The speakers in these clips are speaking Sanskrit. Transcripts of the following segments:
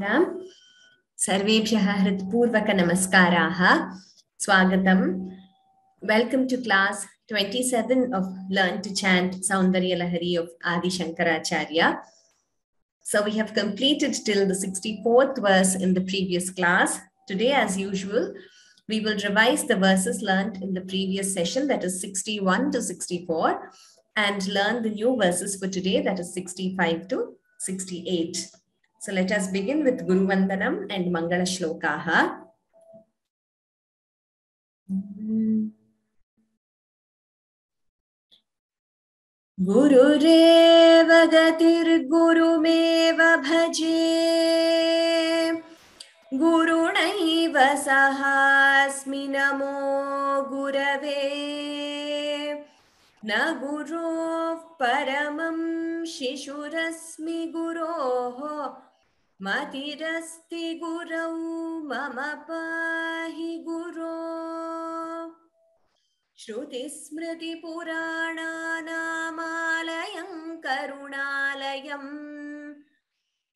धन्यवादाः सर्वेभ्यः हृत्पूर्वक नमस्काराः स्वागतम् Welcome to class 27 of Learn to Chant Saundarya Lahari of Adi Shankaracharya. So we have completed till the 64th verse in the previous class. Today, as usual, we will revise the verses learned in the previous session, that is 61 to 64, and learn the new verses for today, that is 65 to 68. So let us begin with Guru Vandanam and Mangala Shlokaha. Gururev gatir gurumev bhaje Gurunaiva sahasmi namo gurave Na guruv paramam shishurasmi guroho Matirasti gurau mama pahi guro Shruti smriti purananamayam karunalayam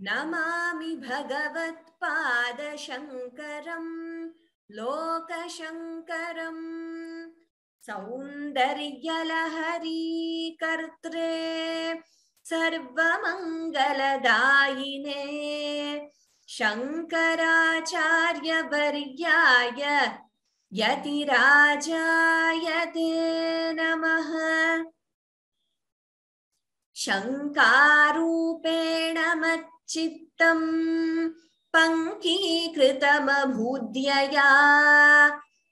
Namami bhagavat pada shankaram lokashankaram Saundaryalahari kartre sarvamangaladayine Shankaracharya varyaya Yatirajayate namaha Shankarupena machittam Pankikritamabhudyaya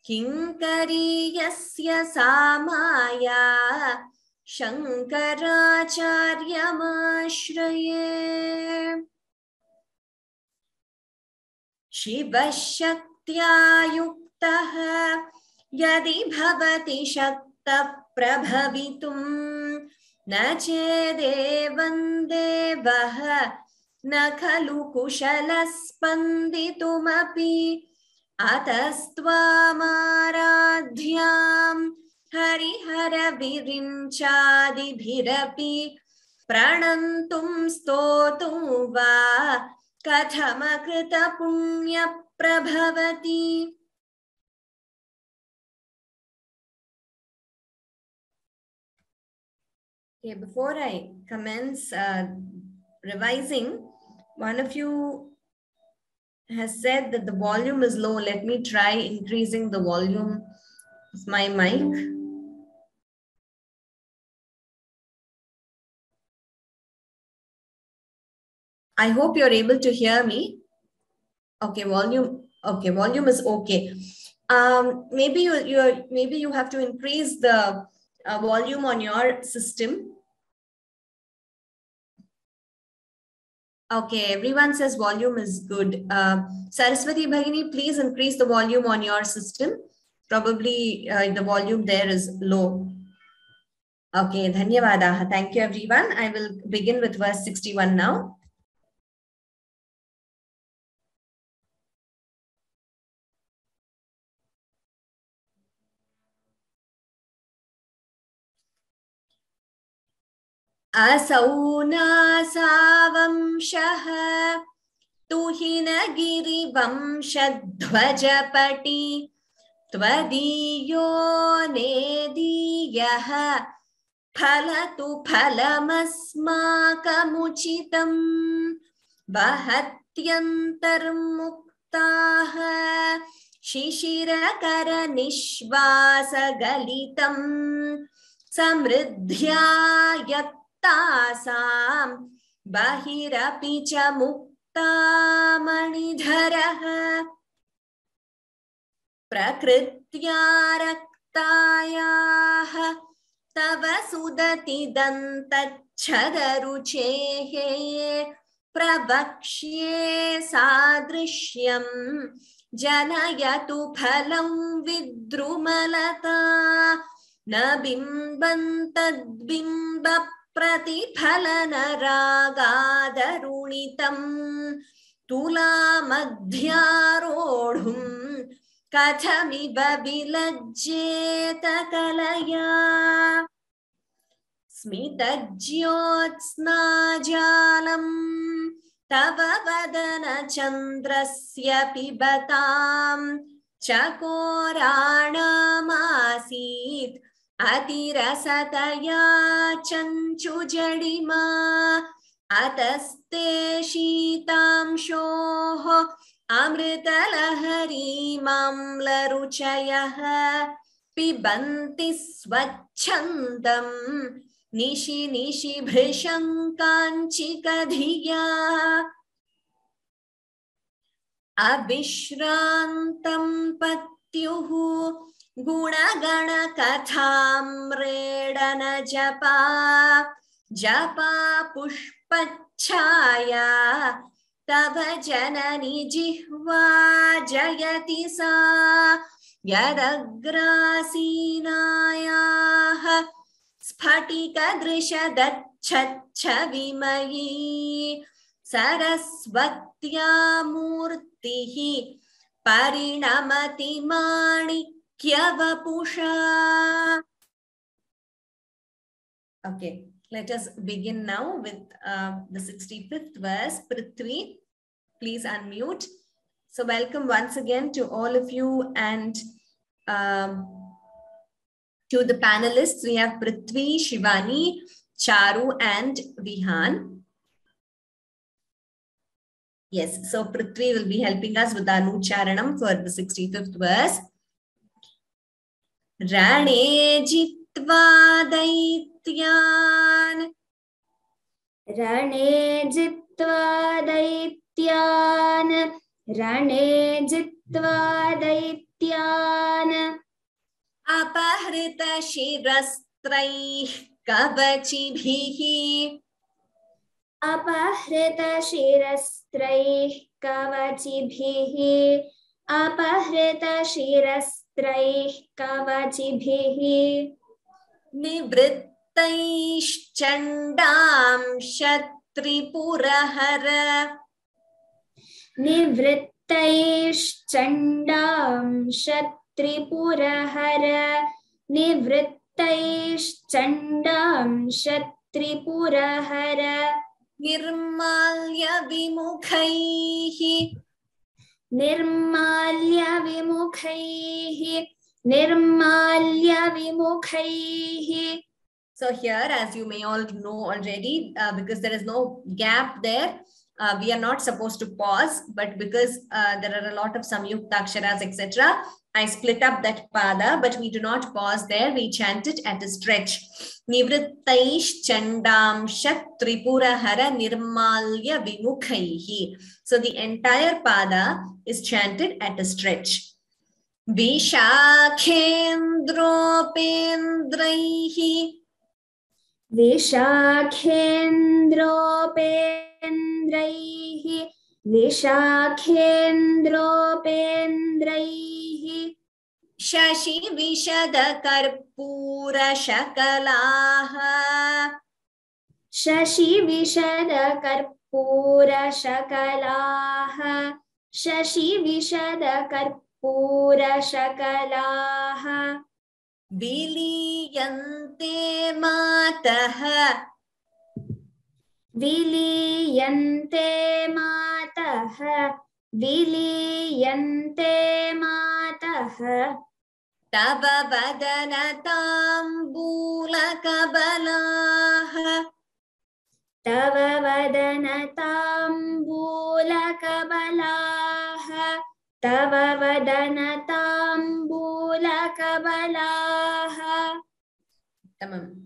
Kinkariyasya samaya Shankaracharyamashreye Shivashaktya Yadi bhavati shakta prabhavitum na chedevan devaha na khalu kushalaspanditum atastvamadhyam harihara virinchadibhirapi pranantum stotum va kathamakrita punya prabhavati. Okay, before I commence revising, one of you has said that the volume is low. Let me try increasing the volume of my mic. I hope you're able to hear me. Okay, volume is okay. Maybe you have to increase the volume on your system. Okay, everyone says volume is good. Saraswati Bhagini, please increase the volume on your system. Probably the volume there is low. Okay, dhanyavadaha. Thank you, everyone. I will begin with verse 61 now. Asaunasamshaha tuhinagirivamshadhvajapati tvadiyo nediyaha phalatu phalamasmakamuchitam vahatyantarmuktaha shishirakara nishvasagalitam samriddhya Tasam bahirapi cha mukta manidharaha prakritya raktayaha tava sudati dantachadaruchehe pravakshye sadrishyam janayatu phalam vidrumalata na bimbantadbimba Pratiphalana ragadharunitam tula madhyarodhum kathamiva vilajjeta kalaya smitajyotsna jalam तव वदन चन्द्रस्य पिबतां चकोराणमासीत् अतिरसतया चञ्चुजडिमा अतस्ते शीतांशोः अमृतलहरीमाम्लरुचयः पिबन्ति स्वच्छन्दं निशि निशि भृशङ्काञ्चिकधिया अविश्रान्तं पत्युः गुणगणकथाम्रेडन जपा जपा पुष्पच्छाया तव जननि जिह्वा जयति सा यदग्रासीनायाः स्फटिकदृशदच्छच्छविमयी सरस्वत्या मूर्तिः परिणमति माणिक्यवपुषा. Okay, let us begin now with the 65th verse. Prithvi, please unmute. So welcome once again to all of you and to the panelists. We have Prithvi, Shivani, Charu and Vihan. Yes, so Prithvi will be helping us with Anucharanam for the 65th verse. Rane jitva daityan. Rane jitva daityan. Rane jitva daityan. Apahrita shirastraih kavachibhihi. Apahrita shirastraih kavachibhihi. Apahrita shirastraih kavachibhihi. Nivrittaishchandam shatripurahara. Nivrittaishchandam shatripurahara. Nivrittaishchandam shatripurahara. Nirmalya vimukhaihi. Nirmalya vimukhaihi. Nirmalya vimukhaihi. So here, as you may all know already, because there is no gap there, we are not supposed to pause, but because there are a lot of samyukta aksharas, etc., I split up that pada, but we do not pause there. We chant it at a stretch. Nivrittaish chandam shat tripurahara nirmalya vimukhaihi. So the entire pada is chanted at a stretch. Vishakhendropendraihi. Vishakhendropendraihi. Vishakhendropendraihi. Shashi vishada karpura shakalaha. Shashi vishada karpura shakalaha. Shashi vishada karpura shakalaha. Viliyante mataha. Viliyante mataha. Viliyante mataha. Tava vadanatambula kabalaha. Tava vadanatambula kabalaha. Tava vadanatambula kabalaha.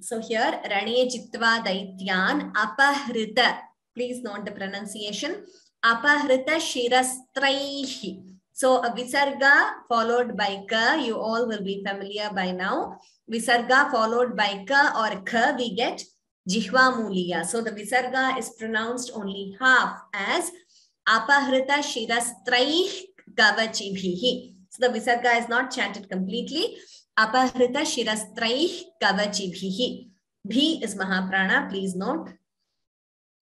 So here, Rane Chitva Daityan Apahrita. Please note the pronunciation. Apahrita Shirastraihi. So a Visarga followed by Ka, you all will be familiar by now. Visarga followed by Ka or Ka, we get Jihva Muliya. So the Visarga is pronounced only half as Apahrita Shirastraih Kavachibhihi. So the Visarga is not chanted completely. Apahrita Shirastraih Kavachibhihi. Bhi is Mahaprana, please note.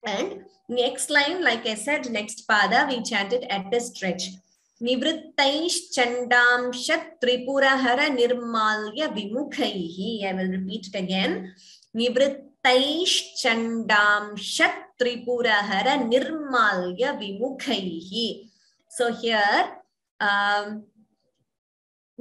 And next line, like I said, next pada, we chanted at a stretch. Nivrittaish chandam shat tripurahara nirmalya vimukhaihi. I will repeat it again. Nivrittaish निवृत्तैश्चण्डांशत्रिपुरहर निर्माल्य विमुखैः. So here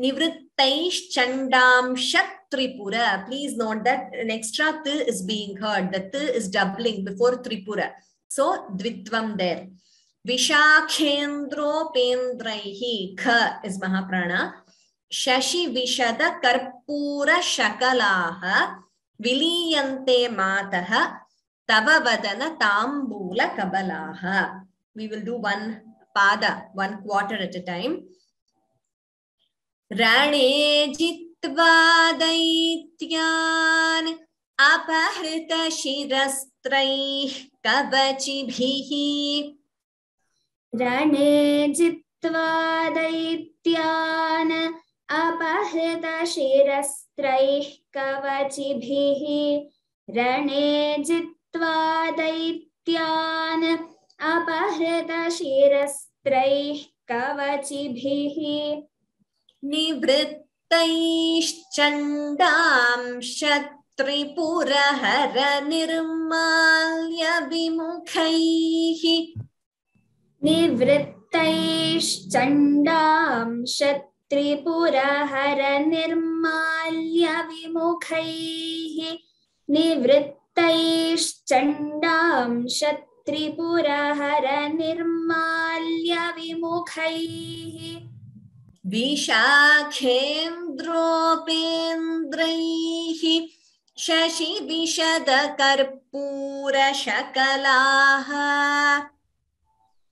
Nivrittaischandamshatripura. Please note that an extra t is being heard. The t is doubling before Tripura. So dvitvam there. Vishakhendropendraihi. Kha is Mahaprana. Shashi Vishada Karpura Shakalaha Viliyante Mataha Tava Vadana Tambula Kabalaha. We will do one pada, one quarter at a time. रणे जित्वा दैत्यान् अपहृत शिरस्त्रैः कवचिभिः. रणे जित्वा दैत्यान् अपहृत शिरस्त्रैः कवचिभिः. रणे जित्वा दैत्यान् अपहृत शिरस्त्रैः कवचिभिः. निवृत्तैश्चण्डांशत्रिपुरहर निर्माल्य विमुखैः. निवृत्तैश्चण्डांशत्रिपुरहर निर्माल्य विमुखैः. निवृत्तैश्चण्डांशत्रिपुरहर निर्माल्य विमुखैः. विशाखेन्द्रोपेन्द्रैः शशि विशद कर्पूर शकलाः.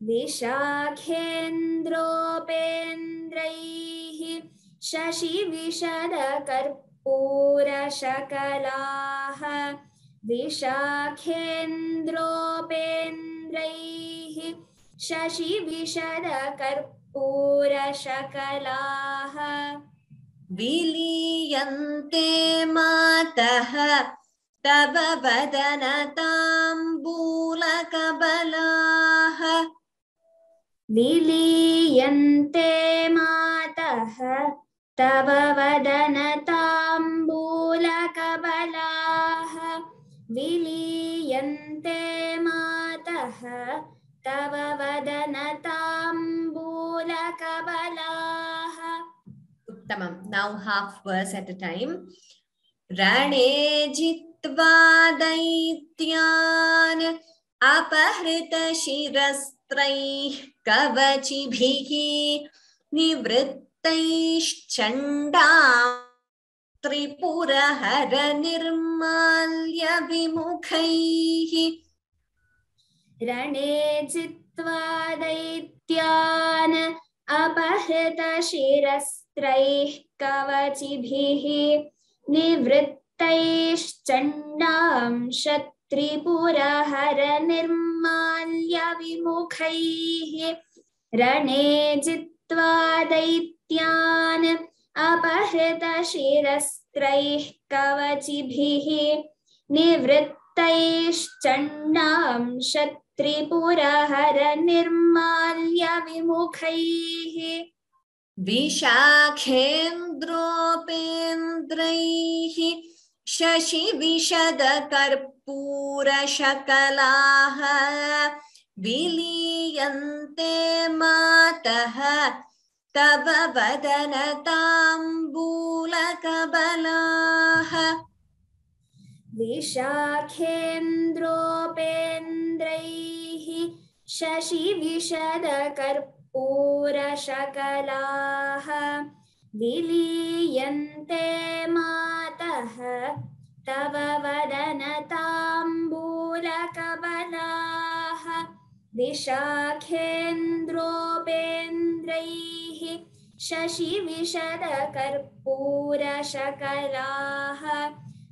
विशाखेन्द्रोपेन्द्रैः शशि विशद कर्पूर शकलाः. विशाखेन्द्रोपेन्द्रैः शशि विशद पूरशकलाः. विलीयन्ते मातः तव वदनताम्बूलकबलाः. विलीयन्ते मातः तव वदनताम्बूलकबलाः. विलीयन्ते मातः तव वदनताम्बूलकबलाः. उत्तमम्. Now half verse at a time. रणे जित्वा दैत्यान् अपहृत शिरस्त्रैः कवचिभिः. निवृत्तैश्चण्डांशत्रिपुरहर निर्माल्य विमुखैः. रणे जित्वा दैत्यान् अपहृत शिरस्त्रैः कवचिभिः. निवृत्तैश्चण्डांशत्रिपुरहर निर्माल्य विमुखैः. रणे जित्वा दैत्यान् अपहृत शिरस्त्रैः कवचिभिः. निवृत्तैश्चण्डांशत्रिपुरहर निर्माल्य विमुखैः. विशाखेन्द्रोपेन्द्रैः शशि विशद कर्पूर शकलाः. विलीयन्ते मातः तव वदनताम्बूलकबलाः. विशाखेन्द्रोपेन्द्रैः शशि विशद कर्पूर शकलाः. विलीयन्ते मातः तव वदनताम्बूलकबलाः. विशाखेन्द्रोपेन्द्रैः शशि विशद कर्पूर शकलाः.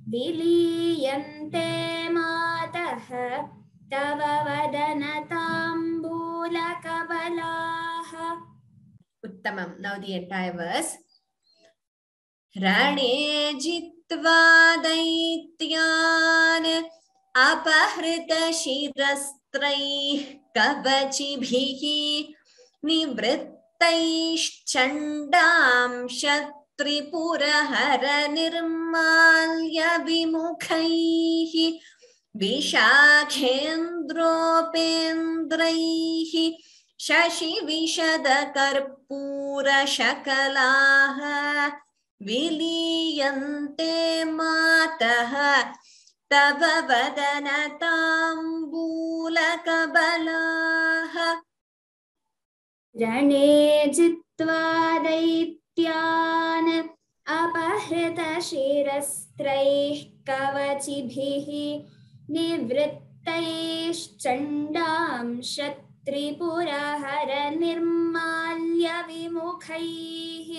विलीयन्ते मातः तव वदनताम्बूलकबलाः. उत्तमम्. Now the entire verse. रणे जित्वा दैत्यान् अपहृत शिरस्त्रैः कवचिभिः. निवृत्तैश्चण्डांशत्रिपुरहर त्रिपुरहर निर्माल्य विमुखैः विशाखेन्द्रोपेन्द्रैः शशिविशदकर्पूरशकलाः विलीयन्ते मातः तव वदनताम्बूलकबलाः। रणे जित्वा दैत्यान् अपहृतशिरस्त्रैः कवचिभिः निवृत्तैश्चण्डांश त्रिपुरहर निर्माल्य विमुखैः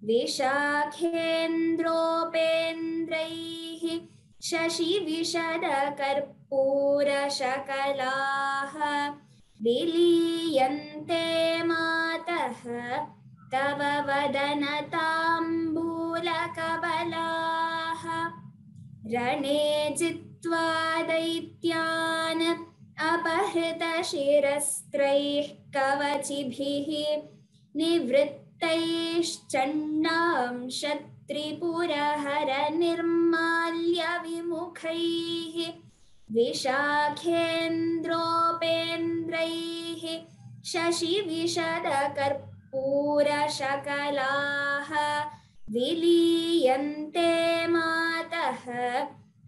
विशाखेन्द्रोपेन्द्रैः शशिविशदकर्पूरशकलाः विलीयन्ते मातः तव वदनताम्बूलकबलाः। रणे जित्वा दैत्यान् अपहृतशिरस्त्रैः कवचिभिः निवृत्तैश्चण्डांश त्रिपुरहर निर्माल्य विमुखैः विशाखेन्द्रोपेन्द्रैः शशिविशदकर्पूरशकलाः विलीयन्ते मातः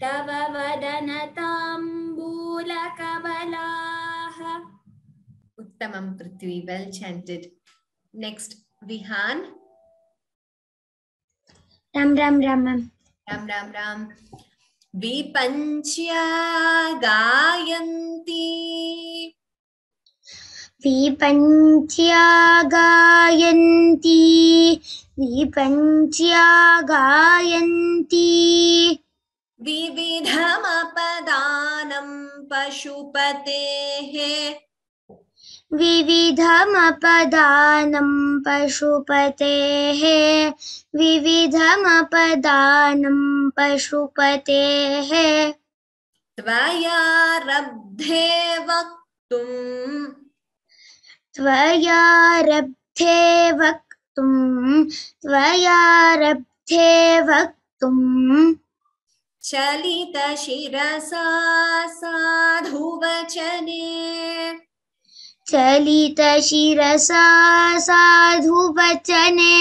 तव वदनताम्बूलकबलाः। उत्तमं पृथ्वी, well chanted. Next, Vihan. Ram Ram Ram Ram Ram Ram Ram. विपञ्च्या गायन्ती विपञ्च्या गायन्ती विपञ्च्या गायन्ती विविधमपदानं पशुपतेः विविधमपदानं पशुपतेः विविधमपदानं पशुपतेः त्वयारब्धे वक्तुम् त्वयारब्धे वक्तुम् चलितशिरसा साधुवचने चलितशिरसा साधुवचने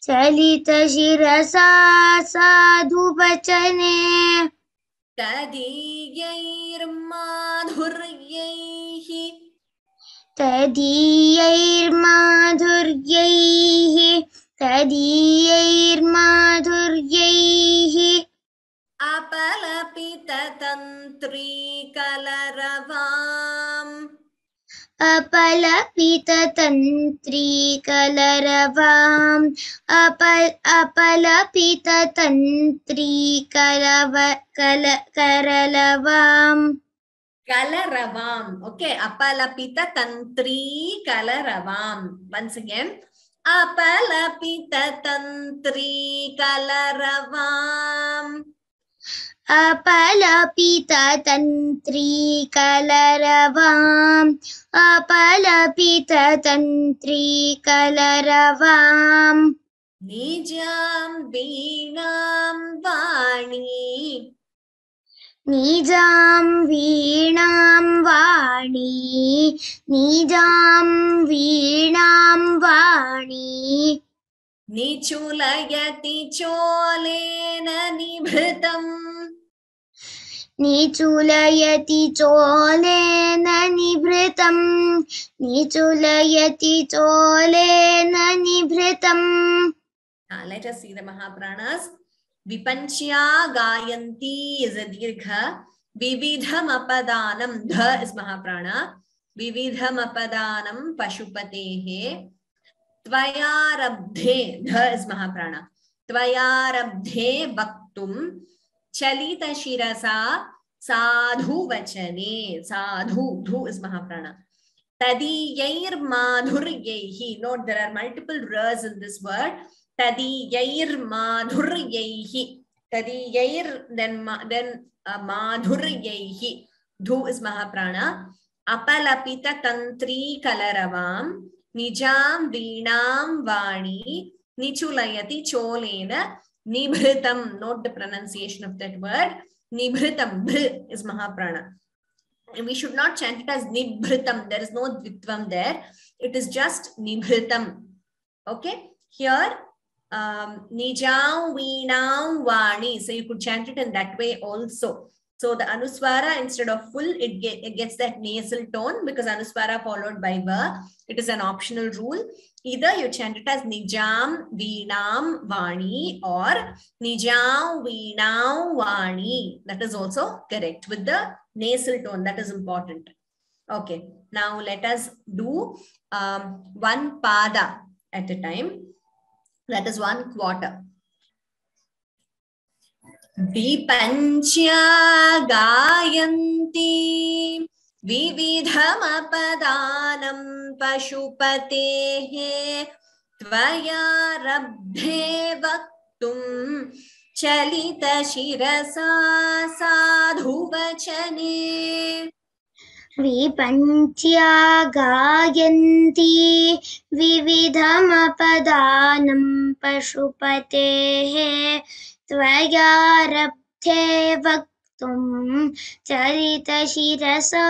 चलितशिरसा साधुवचने तदीयैर्माधुर्यैः तदीयैर्माधुर्यैः अपलपिततन्त्रीकलरवाम् अपलपिततन्त्रीकलरवाम् अपलपिततन्त्रीकलरवाम् Kalaravam. Okay. Apalapita tantri kalaravam. Once again. Apalapita tantri kalaravam. अपलपिता तंत्री कलरवाम् अपलपिता तंत्री कलरवाम् निजां वीणां वाणी निजां वीणां वाणी निजां वीणां वाणी निचुलयति चोलेन निभृतम् निचुलयति चोलेन निभृतम् निचुलयति चोलेन निभृतम्. Let us see the Mahapranas. Vipanchya gayanti is a dirgha. Vividham apadanam, dha is Mahaprana. Vividham apadanam pashupatehe. Tvayarabdhe, dha is Mahaprana. Tvayarabdhe bhaktum. Chalita shirasa sadhu vachane. Sadhu, dhu is Mahaprana. Tadiyair madhuryaihi. Note there are multiple ras in this word. Tadiyair madhuryaihi. Tadiyair, then madhuryaihi. Dhu is Mahaprana. Apalapita tantri kalaravam. Nijam veenam vani. Nichulayati cholena nibhritam. Note the pronunciation of that word. Nibhritam. Bhr is Mahaprana. And we should not chant it as nibhritam. There is no dvitvam there. It is just nibhritam. Okay. Here, nijam veenam vani. So you could chant it in that way also. So the anuswara, instead of full, it gets that nasal tone because anuswara followed by va. It is an optional rule. Either you chant it as nijam veenam vani or nijam veenam vani. That is also correct with the nasal tone. That is important. Okay. Now let us do one pada at a time. That is 1 quarter. Vipanchya gayanti vividhamapadanam pashupatehe tvaya rabdhe vaktum chalita shirasa sadhu vachane. Vipanchya gayanti vividhamapadanam pashupatehe tvaya rabdhe vaktum charita shirasa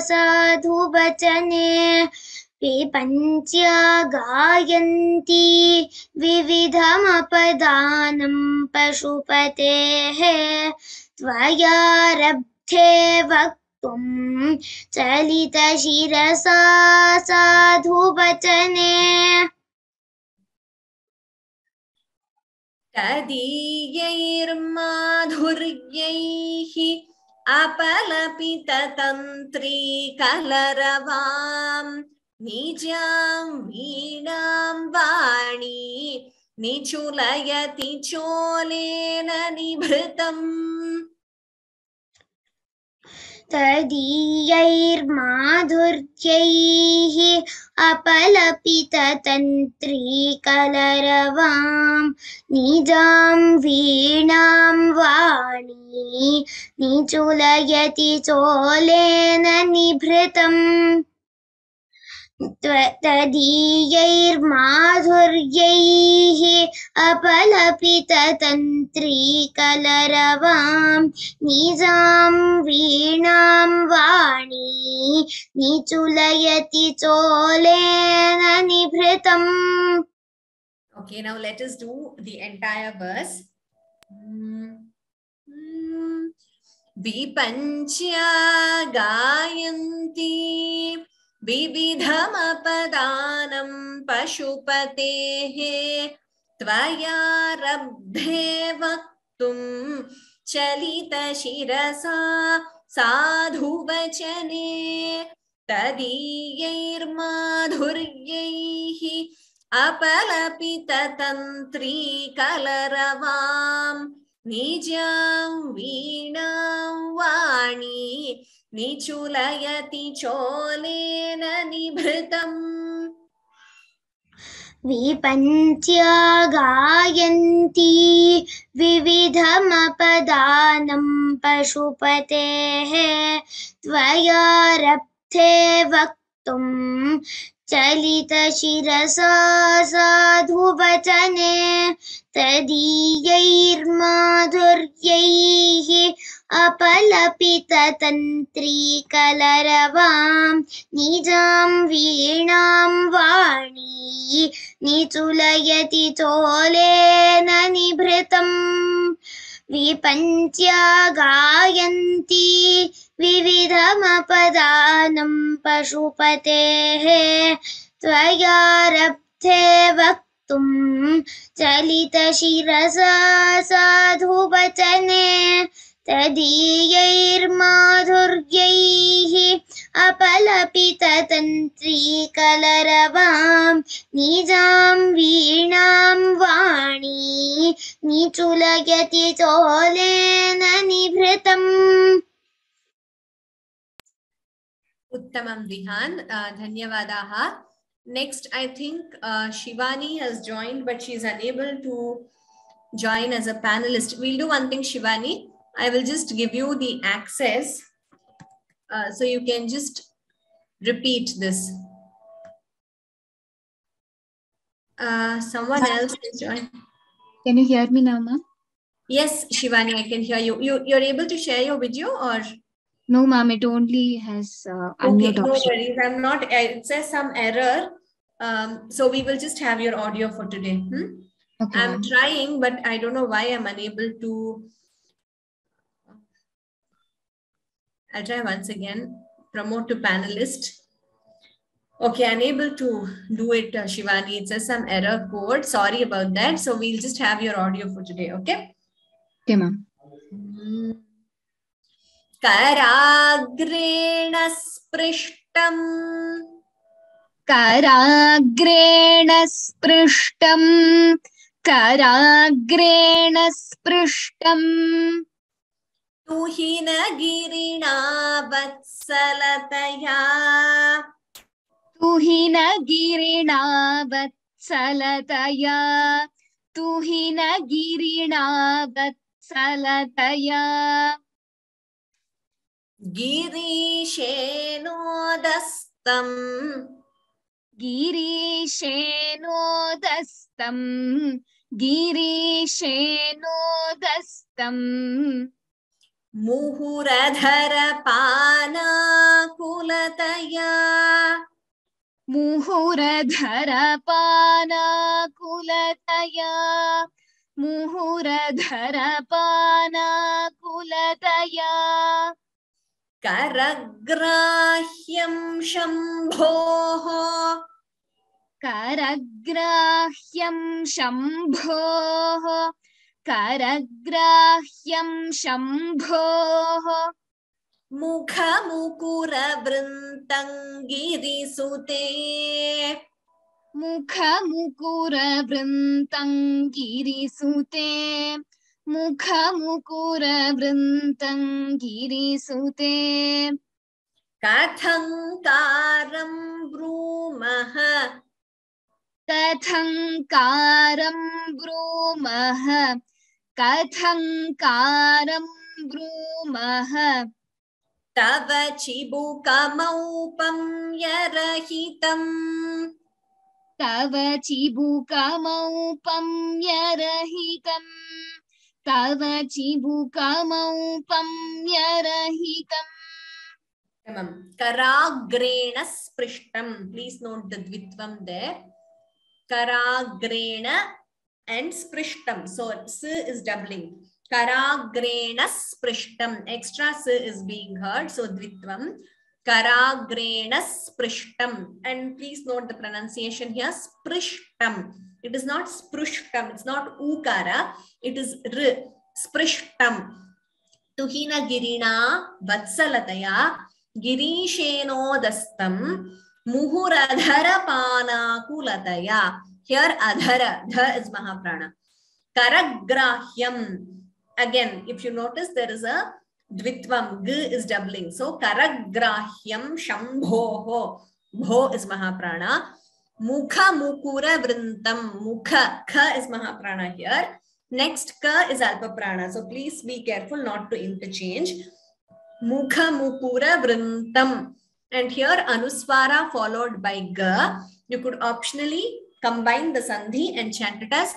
sadhu vachane. Vipanchya gayanti vividhamapadanam pashupatehe tvaya rabdhe vaktum chalita shirasa sadhu vachane. Tadiyair madhuryaihi apalapita tantri kalaravam nijam veenam vani nichulayati cholena nibhritam. Tadiyair madhuryaihi apalapita tantri kalaravam nijam veenam vani nichulayati cholena nibhritam. Tadiyair madhuryaihi apalapita tantri kalaravam nijam veenam vani nichulayati cholena nibhritam. Okay, now let us do the entire verse. Vipanchya gayanti vividhamapadanam pashupatehe tvaya rabdhe vaktum chalita shirasa sadhu vachane. Tadiyair madhuryaihi apalapita tantri kalaravam nijam veenam vani nichulayati cholena nibhritam. Vipanchya gayanti vividhamapadanam pashupatehe tvaya rabdhe vaktum chalita shirasa sadhu vachane. Tadiyair madhuryaihi apalapita tantri kalaravam nijam veenam vani nichulayati cholena nibhritam. Vipanchya gayanti vividhamapadanam pashupatehe tvaya rabdhe vaktum chalita shirasa sadhu vachane. Tadiyair madhuryaihi apalapita tantri kalaravam nijam veenam vani nichulayati cholena nibhritam. Uttamam Vihan, dhanyavadaha. Next, I think Shivani has joined, but she is unable to join as a panelist. We'll do one thing, Shivani. I will just give you the access so you can just repeat this. Someone else is joined. Can you hear me now, ma'am? Yes, Shivani, I can hear you. You're able to share your video or? No, ma'am. It only has Okay, unmute no option. worries. I'm not. It says some error. So we will just have your audio for today. Okay, I'm ma'am. trying, but I don't know why I'm unable to. I'll try once again. Promote to panelist. Okay, unable to do it, Shivani. It says some error code. Sorry about that. So we'll just have your audio for today. Okay. Okay, ma'am. Karagreణ sprishtam. Karagreణ sprishtam. Karagreణ sprishtam. Tuhinagirina vatsalataya. Tuhinagirina vatsalataya. Tuhinagirina vatsalataya. Girishenodastam. Girishenodastam. Girishenodastam. Muhuradharapana kulataya. Muhuradharapana kulataya. Muhuradharapana kulataya. Karagrahyam shambhoho. Karagrahyam shambhoho. Karagrahyam shambhoho. Mukhamukura vrintangirisute. Mukhamukura vrintangirisute. Mukhamukura vrintangirisute. Kathankaram brumaha. Kathankaram brumaha. Kathankaram brumaha. Tava chibukamaupam yarahitam. Tava chibukamaupam yarahitam. Tava chibukamaupam yarahitam. Karagrena sprishtam. Please note the dvitvam there. Karagrena and sprishtam. So s is doubling. Karagrena sprishtam. Extra s is being heard. So dvitvam. Karagrena sprishtam. And please note the pronunciation here. Sprishtam. It is not sprushtam. It's not ukara. It is r. Sprishtam. Tuhina girina vatsalataya. Girishenodastam. Muhuradhara pana kulataya. Here adhara. Dha is Mahaprana. Karagrahyam. Again, if you notice, there is a dvitvam. G is doubling. So karagrahyam shambhoho. Bho is Mahaprana. Mukha mukura vrintam. Mukha. Kha is Mahaprana here. Next ka is Alpaprana. So please be careful not to interchange. Mukha mukura vrintam. And here Anuswara followed by ga. You could optionally combine the sandhi and chant it as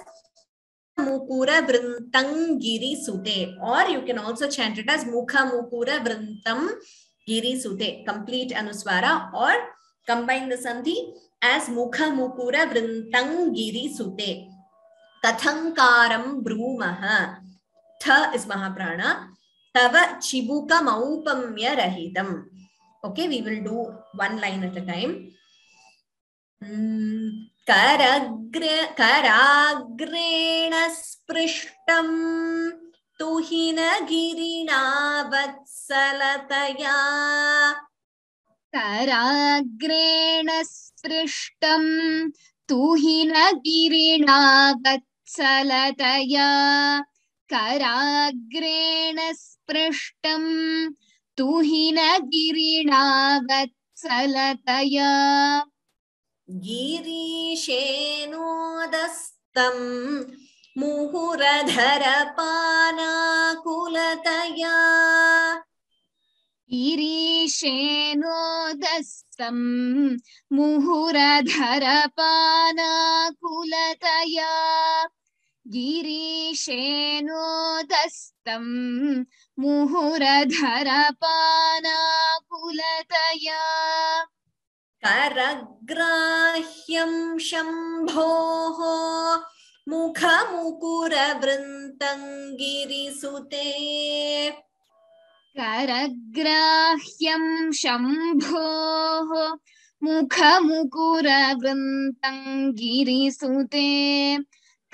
Mukura vrintam giri sute. Or you can also chant it as Mukha mukura vrintam giri sute. Complete Anuswara. Or combine the sandhi as Mukha mukura vrintam giri sute. Kathankaram brumaha. Tha is Mahaprana. Tava chibuka maupamya rahitam. Okay, we will do one line at a time. Karagrena sprishtam. Tuhina girina vatsalataya. Karagrena sprishtam. Tuhina girina vatsalataya. Karagrena sprishtam. Tuhina girina vatsalataya. Girishenodastam. Muhuradharapana kulataya. Girishenodastam. गिरीशेनोदस्तं मुहुरधरपानाकुलतया गिरीशेनोदस्तं मुहुरधरपानाकुलतया करग्राह्यं शम्भोः मुखमुकुरवृन्तं गिरिसुते करग्राह्यं शम्भोः मुखमुकुरवृन्तं गिरिसुते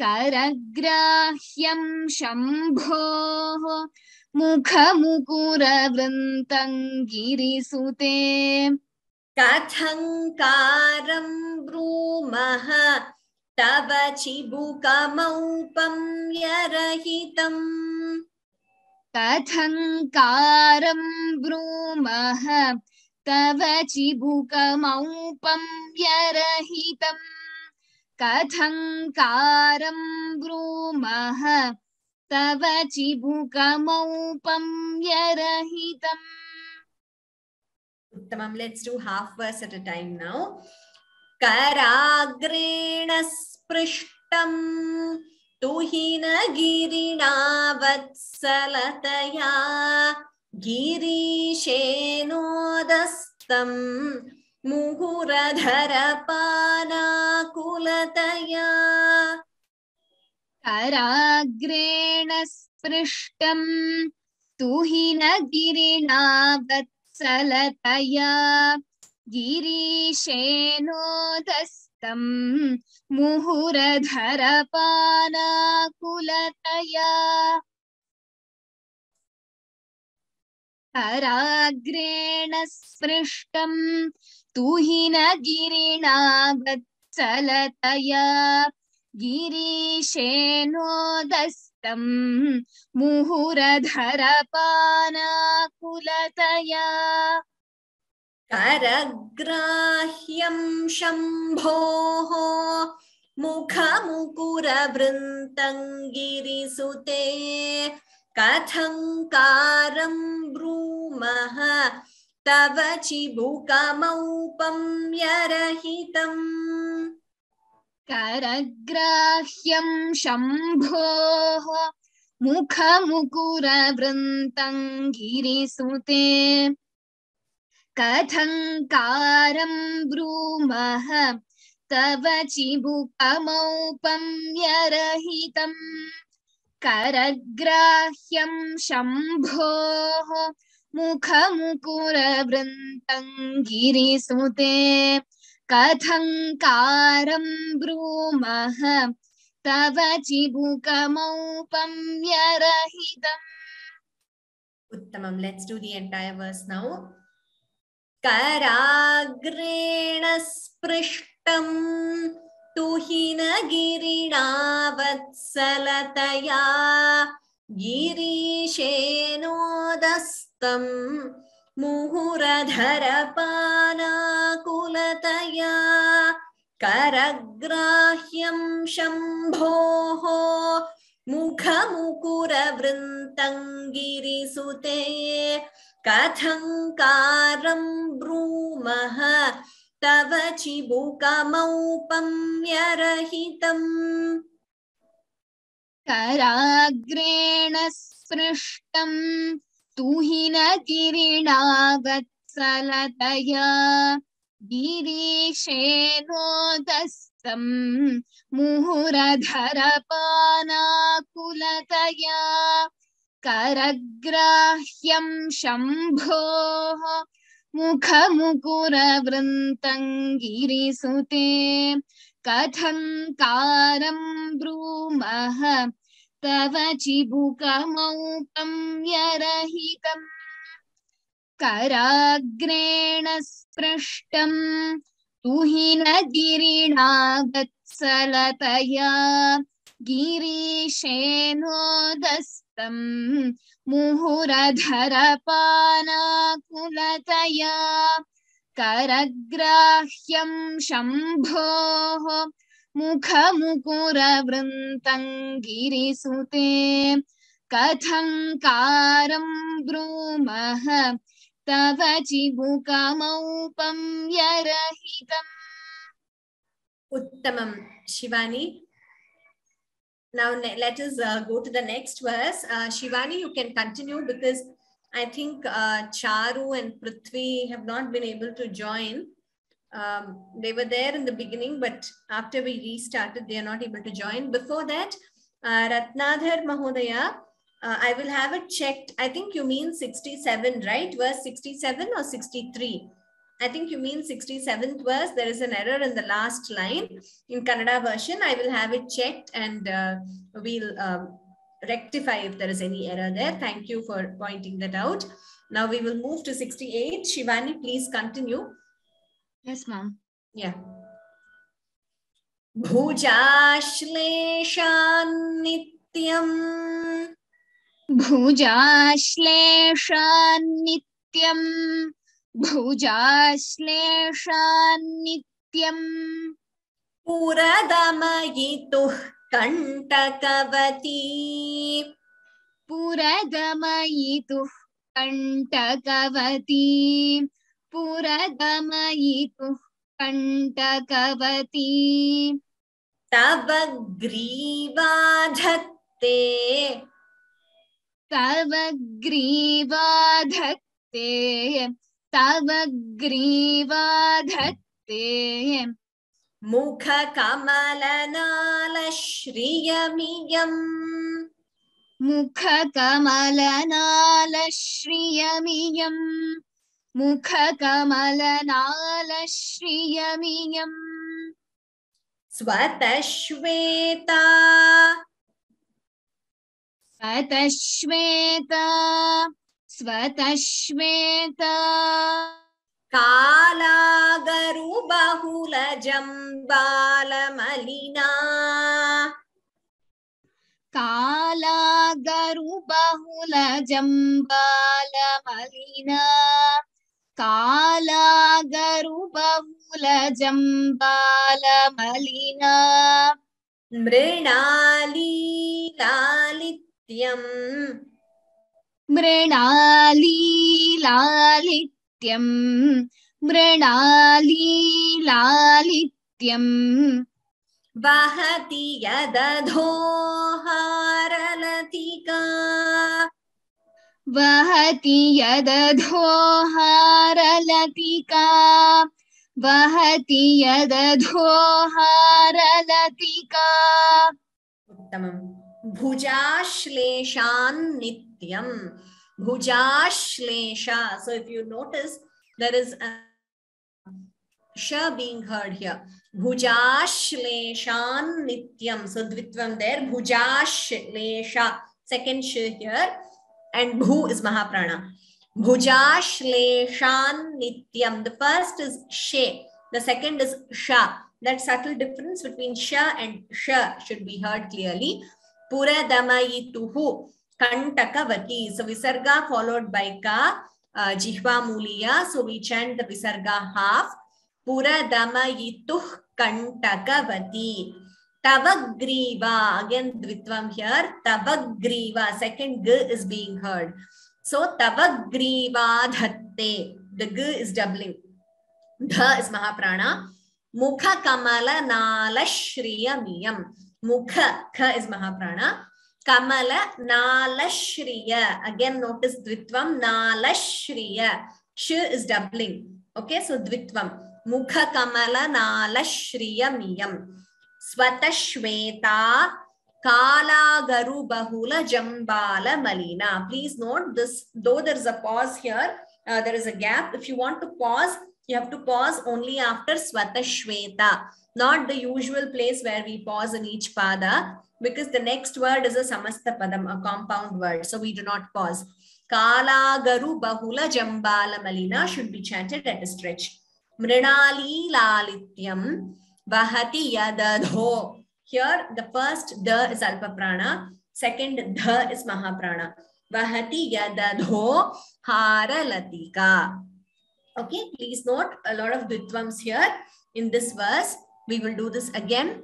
करग्राह्यं शम्भोः मुखमुकुरवृन्तं गिरिसुते कथङ्कारं ब्रूमः तव चिबुकमौपम्यरहितम् कथङ्कारं ब्रूमः तव चिबुकमौपम्यरहितम् कथङ्कारं ब्रूमः तव चिबुकमौपम्यरहितम् Uttamam, let's do half verse at a time now. Karagrena sprishtam tuhina girina vatsalataya girishenodastam muhuradharapana kulataya कराग्रेण स्पृष्टं तुहिनगिरिणा वत्सलतया गिरीशेनोदस्तं मुहुरधरपानाकुलतया कराग्रेण स्पृष्टं तुहिनगिरिणा वत्सलतया गिरीशेनोदस्तं मुहुरधरपानाकुलतया करग्राह्यं शम्भोः मुखमुकुरवृन्तं गिरिसुते कथङ्कारं ब्रूमः तव चिबुकमौपम्यरहितम् करग्राह्यं शम्भोः मुखमुकुरवृन्तं गिरिसुते कथङ्कारं ब्रूमः तव चिबुकमौपम्यरहितम् करग्राह्यं शम्भोः मुखमुकुरवृन्तं गिरिसुते कथङ्कारं ब्रूमः तव चिबुकमौपम्यरहितम् Uttamam, let's do the entire verse now. Karagreణ sprishtam tuhina vatsalataya girishenodastam muhuradharapaanakulataya karagrahyam shambhoho mukhamukuravrintam girisute कथङ्कारं ब्रूमः तव चिबुकमौपम्यरहितम् कराग्रेण स्पृष्टं तुहिनगिरिणा वत्सलतया गिरीशेनोदस्तं मुहुरधरपानाकुलतया करग्राह्यं शम्भोः मुखमुकुरवृन्तं गिरिसुते कथङ्कारं ब्रूमः तव चिबुकमौपम्यरहितम् कराग्रेण स्पृष्टं तुहिनगिरिणा वत्सलतया गिरीशेनोदस्तं मुहुरधरपानाकुलतया करग्राह्यं शम्भोः मुखमुकुरवृन्तं गिरिसुते कथङ्कारं ब्रूमः तव चिबुकमौपम्यरहितम्. Uttamam. Shivani. Now let us go to the next verse. Shivani, you can continue because I think Charu and Prithvi have not been able to join. They were there in the beginning, but after we restarted, they are not able to join. Before that, Ratnadhar Mahodaya, I will have it checked. I think you mean 67, right? Verse 67 or 63? I think you mean 67th verse. There is an error in the last line. In Kannada version, I will have it checked and we'll rectify if there is any error there. Thank you for pointing that out. Now we will move to 68. Shivani, please continue. Yes, ma'am. Yeah. Bhujashleshan nityam. Bhujashleshan nityam. Bhujashleshan nityam. Puradamayitu kantakavati. Puradamayitu kantakavati. Puradamayitu kantakavati. Tava grivadhatte. Tava grivadhatte. Tava grivadhatte. Mukha kamalanala shriyamiyam. Mukha kamalanala shriyamiyam. Mukha kamalanala shriyamiyam. Svatashveta. Svatashveta. Svatashveta. Kalagaru bahula jambala malina. Kalagaru bahula jambala malina. Kalagaru bahula jambala malina. Mrinali lalityam. Mrinali lalityam. Mrinali lalityam. Vahati yadadhoharalatika. Vahati yadadhoharalatika. Vahati yadadhoharalatika. Uttamam. Bhujashleshan nityam. Bhujashlesha. So if you notice, there is a sha being heard here. Bhujashleshan nityam. So dvitvam there. Bhujashlesha. Second sh here. And bhu is Mahaprana. Bhujashleshan nityam. The first is she. The second is sha. That subtle difference between sha and sha should be heard clearly. Puradamaituhu kantakavati. So visarga followed by ka, jihva muliya. So we chant the visarga half. Puradamaituh kantakavati. Tavagriva. Again dvitvam here. Tavagriva. Second g is being heard. So tavagriva dhatte. The g is doubling. Dha is Mahaprana. Mukha kamala nala shriyamiyam. Mukha, kha is Mahaprana. Kamala nala shriya. Again notice dvitvam nala shriya. Sh is doubling. Okay, so dvitvam. Mukha kamala nala shriyamiyam. Svatashveta kala garu bahula jambala malina. Please note this, though there is a pause here, there is a gap. If you want to pause, you have to pause only after Svatashveta, not the usual place where we pause in each pada, because the next word is a samasta padam, a compound word. So we do not pause. Kala garu bahula jambala malina should be chanted at a stretch. Mrinali lalityam vahati yadadho. Here the first da is alpa prana, second dha is Mahaprana. Vahati yadadho haralatika. Okay, please note a lot of dvitwams here in this verse. We will do this again.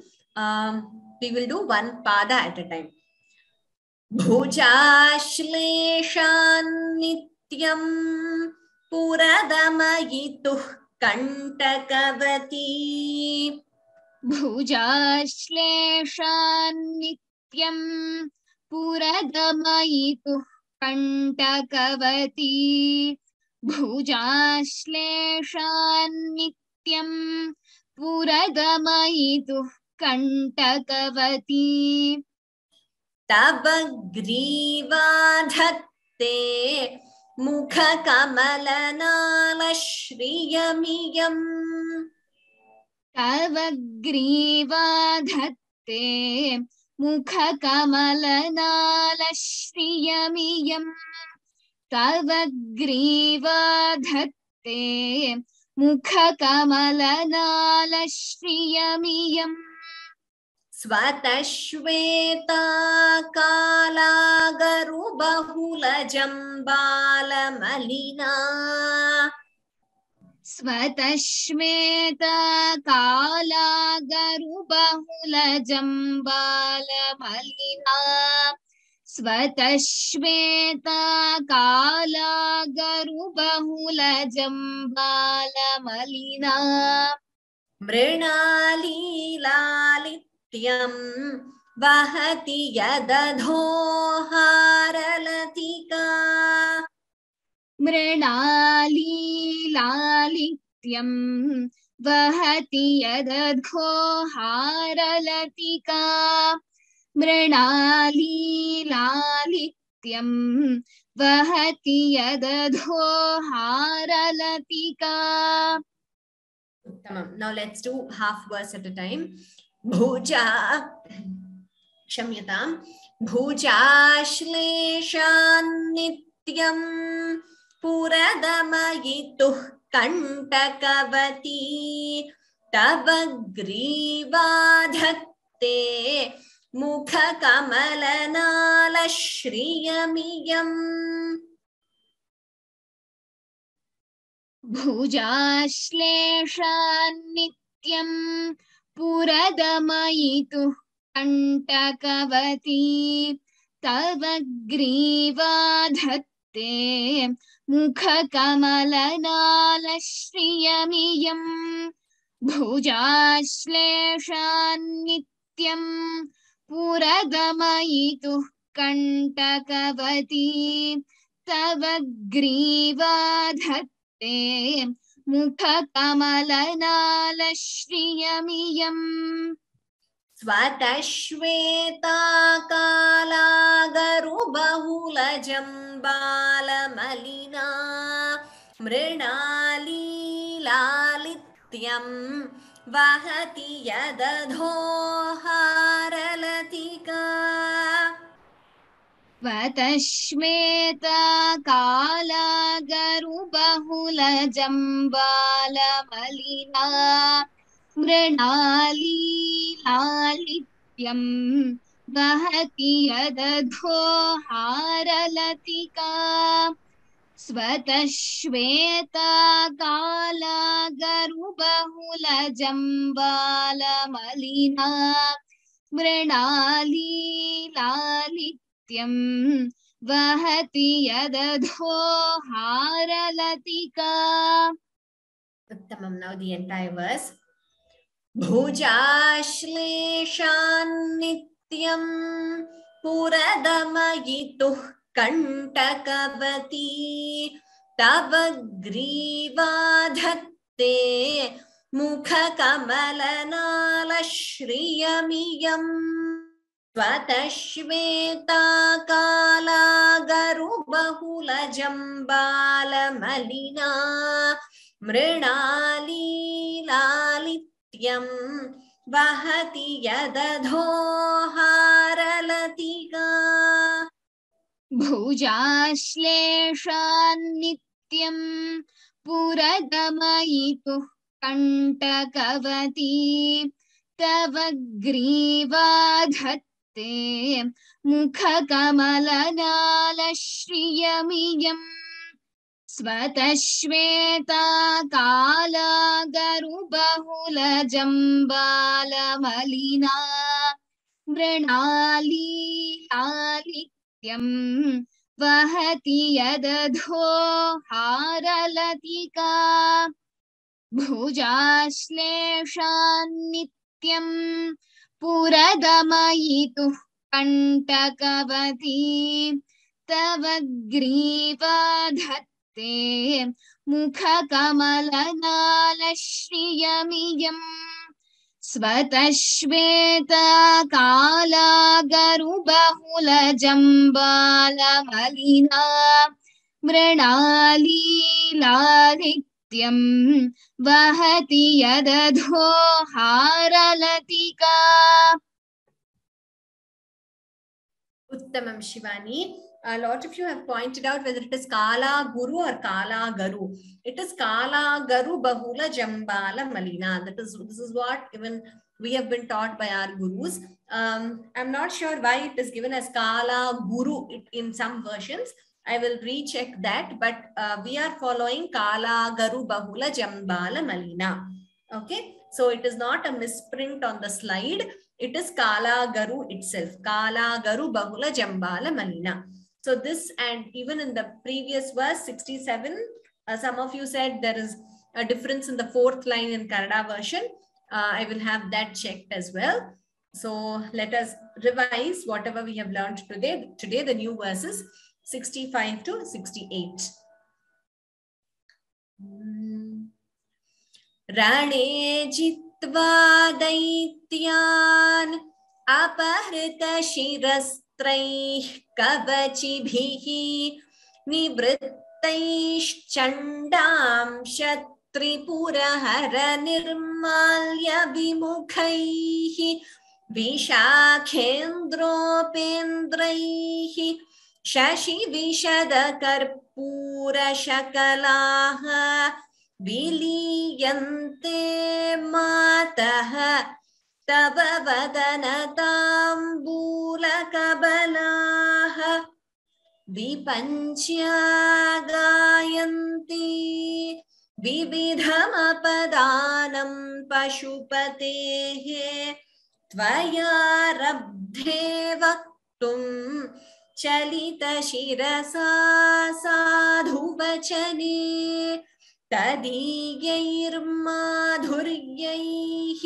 We will do one pada at a time. Bhujashleshan nityam. पुरदमयितुः कण्टकवती भुजाश्लेषान्नित्यं पुरदमयितुः कण्टकवती भुजाश्लेषान्नित्यं पुरदमयितुः कण्टकवती तव ग्रीवाधत्ते मुखकमलनालश्रियमियम् तव ग्रीवाधत्ते मुखकमलनालश्रियमियम् तव ग्रीवाधत्ते मुखकमलनालश्रियमियम् स्वतश्वेता कालागरुबहुलजम्बालमलिना स्वतश्वेता कालागरुबहुलजम्बालमलिना स्वतश्वेता कालागरुबहुलजम्बालमलिना मृणालीलालित्यं वहति यदधोहारलतिका मृणालीलालित्यं वहति यदधोहारलतिका मृणालीलालित्यं वहति यदधोहारलतिका Uttamam. Now let's do half verse at a time. Bhuja Kshamyatam Bhujashleshan Puradamayitu Kantakavati Tavagrivaadhatte Mukha Kamalanala Shriyamiyam भुजाश्लेषान्नित्यं पुरदमयितुः कण्टकवती तव ग्रीवाधत्ते मुखकमलनालश्रियमियम् भुजाश्लेषान्नित्यं पुरदमयितुः कण्टकवती तव ग्रीवाधत्ते मुखकमलनालश्रियमियम् स्वतश्वेता कालागरुबहुलजम्बालमलिना मृणालीलालित्यं वहति यदधोहारलतिका स्वतश्वेता कालागरुबहुलजम्बालमलिना मृणालीलालित्यं वहति यदधोहारलतिका स्वतश्वेता कालागरुबहुलजम्बालमलिना मृणालीलालित्यं वहति यदधोहारलतिका Uttamam. Now the entire verse. Bhujashleshan Puradamayitu Kantakavati Tavagrivaadhatte Mukhakamalanala Shriyamiyam Svatashveta Kalagarubahulalajambalamalina मृणालीलालित्यं वहति यदधोहारलतिका भुजाश्लेषान्नित्यं पुरदमयितुः कण्टकवती तव ग्रीवाधत्ते मुखकमलनालश्रियमियम् स्वतश्वेता कालागरुबहुलजम्बालमलिना मृणालीलालित्यं वहति यदधोहारलतिका कालागरुबहुलजम्बालमलिना भुजाश्लेषान्नित्यं पुरदमयितुः कण्टकवती तव ग्रीवाधत्ते मुखकमलनालश्रियमियम् स्वतश्वेतकालागरुबहुलजम्बालमलिना मृणालीलादित्यं वहति यदधो हारलतिका. Uttamam Shivani. A lot of you have pointed out whether it is Kala Guru or Kala Garu. It is Kala Garu Bahula Jambala Malina. This is what even we have been taught by our gurus. I'm not sure why it is given as Kala Guru in some versions. I will recheck that, but we are following Kala Garu Bahula Jambala Malina. Okay, so it is not a misprint on the slide. It is Kala Garu itself. Kala Garu Bahula Jambala Malina. So this, and even in the previous verse 67, some of you said there is a difference in the fourth line in Kannada version. I will have that checked as well. So let us revise whatever we have learned today. Today the new verses 65 to 68. Rane jitva daityan aparita shirastraih kavachibhihi nivrittaih chandam shatripurahara nirmalya vimukhaih vishakhendropendraih shashi vishadakarpura shakalaha viliyante matah tava vadanatambulakabalaha vipanchya gayanti vividhamapadanam pashupatehe tvaya rabdhe vaktum chalita shirasa sadhu vachane तदीयैर्माधुर्यैः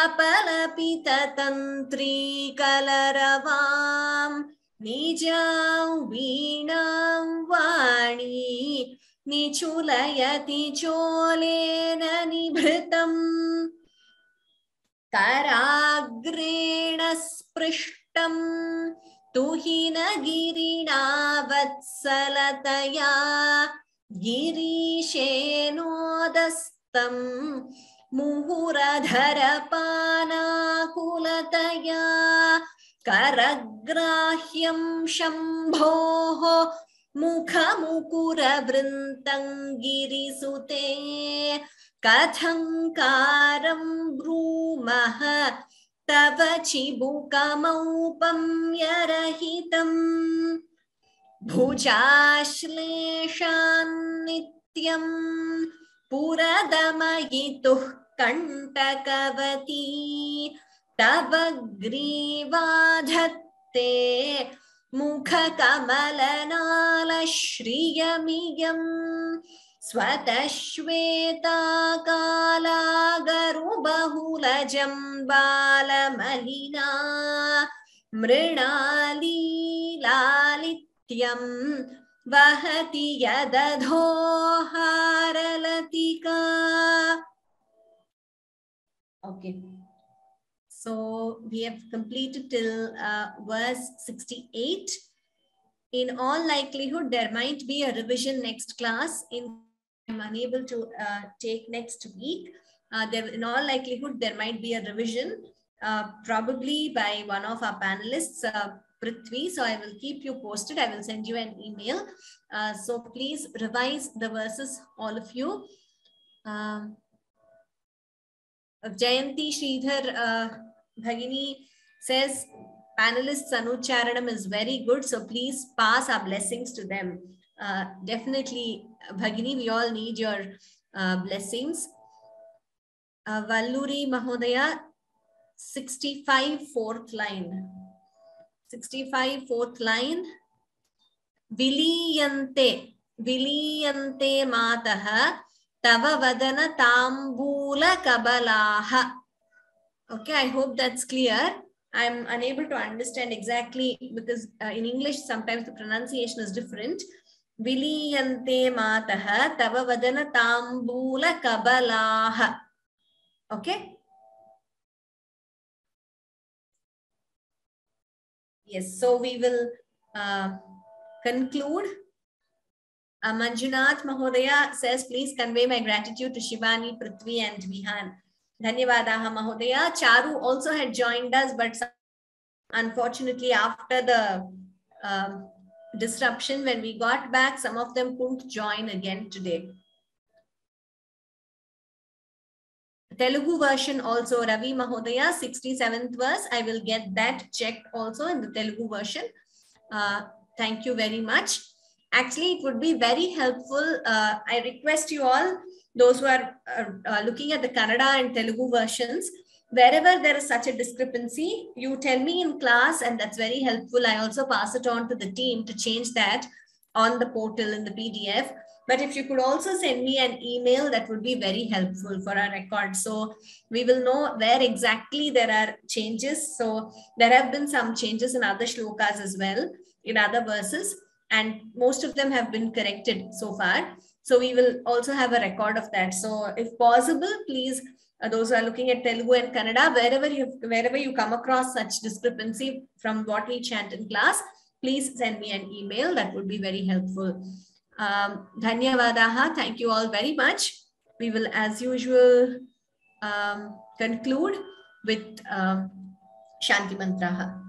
अपलपिततन्त्रीकलरवां निजां वीणां वाणी निचुलयति चोलेन निभृतम् कराग्रेण स्पृष्टं तुहिनगिरिणा वत्सलतया गिरीशेनोदस्तं मुहुरधरपानाकुलतया करग्राह्यं शम्भोः मुखमुकुरवृन्तं गिरिसुते कथङ्कारं ब्रूमः तव चिबुकमौपम्यरहितम् भुजाश्लेषान्नित्यं पुरदमयितुः कण्टकवती तव ग्रीवाधत्ते मुखकमलनालश्रियमियम् स्वतश्वेताकालागरुबहुलजम्बालमलिना मृणालीलालित्यं वहति यदधो हारलतिका. Okay, so we have completed till verse 68. In all likelihood, there might be a revision next class. I'm unable to take next week. In all likelihood, there might be a revision, probably by one of our panelists, Prithvi. So I will keep you posted. I will send you an email. So please revise the verses, all of you. Jayanti Sridhar Bhagini says, panelists Anucharanam is very good. So please pass our blessings to them. Definitely, Bhagini, we all need your blessings. Valluri Mahodaya, 65 fourth line. 65 fourth line. Viliyante. Viliyante mataha tava vadana tambula kabalaha. Okay, I hope that's clear. I'm unable to understand exactly because in English sometimes the pronunciation is different. Viliyante mataha tava vadana tambula kabalaha. Okay. Yes, so we will conclude. Manjunath Mahodaya says, please convey my gratitude to Shivani, Prithvi and Vihan. Dhanyavadaha Mahodaya. Charu also had joined us, but unfortunately after the disruption, when we got back, some of them couldn't join again today. Telugu version also, Ravi Mahodaya, 67th verse. I will get that checked also in the Telugu version. Thank you very much. Actually, it would be very helpful. I request you all, those who are looking at the Kannada and Telugu versions, wherever there is such a discrepancy, you tell me in class, and that's very helpful. I also pass it on to the team to change that on the portal in the PDF. But if you could also send me an email, that would be very helpful for our record. So we will know where exactly there are changes. So there have been some changes in other shlokas as well, in other verses, and most of them have been corrected so far. So we will also have a record of that. So if possible, please, those who are looking at Telugu and Kannada, wherever you come across such discrepancy from what we chant in class, please send me an email. That would be very helpful. Dhanyavadaha. Thank you all very much. We will, as usual, conclude with Shanti Mantraha.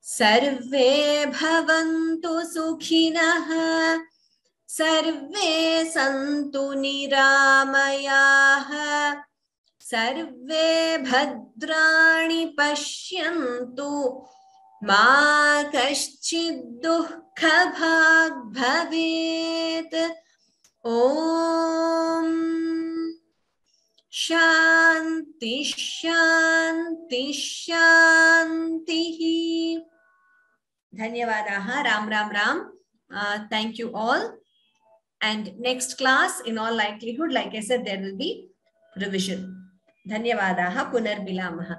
Sarve bhavantu sukhinah, sarve santu niramayaha, sarve bhadrani pashyantu, ma kaschid dukkha bhag bhavet. Om Shanti Shanti Shanti. Dhanyavadaha. Ram Ram Ram. Thank you all. And next class, in all likelihood, like I said, there will be revision. Dhanyavadaha. Punar Bilamaha.